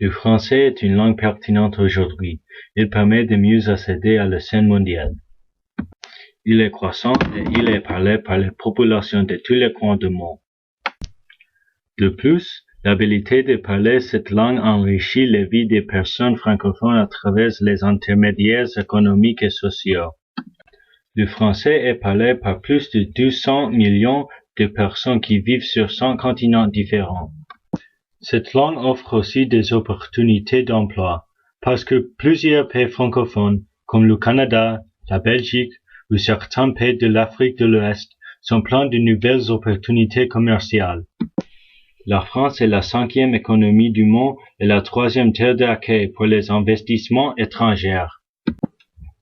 Le français est une langue pertinente aujourd'hui. Il permet de mieux accéder à la scène mondiale. Il est croissant et il est parlé par les populations de tous les coins du monde. De plus, l'habilité de parler cette langue enrichit la vie des personnes francophones à travers les intermédiaires économiques et sociaux. Le français est parlé par plus de 200 millions de personnes qui vivent sur 100 continents différents. Cette langue offre aussi des opportunités d'emploi, parce que plusieurs pays francophones, comme le Canada, la Belgique ou certains pays de l'Afrique de l'Ouest, sont pleins de nouvelles opportunités commerciales. La France est la 5e économie du monde et la 3e terre d'accueil pour les investissements étrangers.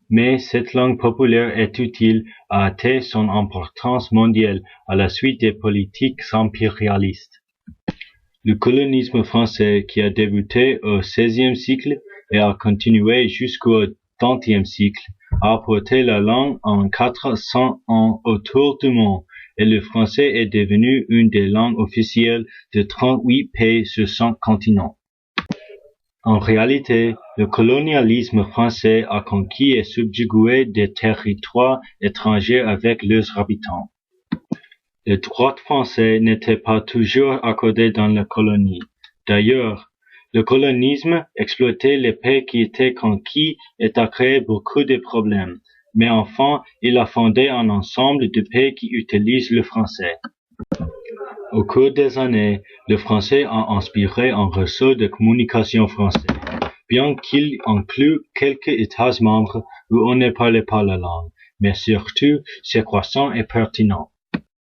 Mais cette langue populaire est utile à atteindre son importance mondiale à la suite des politiques impérialistes. Le colonisme français, qui a débuté au XVIe siècle et a continué jusqu'au XXe siècle, a apporté la langue en 400 ans autour du monde, et le français est devenu une des langues officielles de 38 pays sur 100 continents. En réalité, le colonialisme français a conquis et subjugué des territoires étrangers avec leurs habitants. Les droits français n'étaient pas toujours accordés dans la colonie. D'ailleurs, le colonisme exploitait les pays qui étaient conquis et a créé beaucoup de problèmes. Mais enfin, il a fondé un ensemble de pays qui utilisent le français. Au cours des années, le français a inspiré un réseau de communication français, bien qu'il inclue quelques États membres où on ne parlait pas la langue, mais surtout, c'est croissant et pertinent.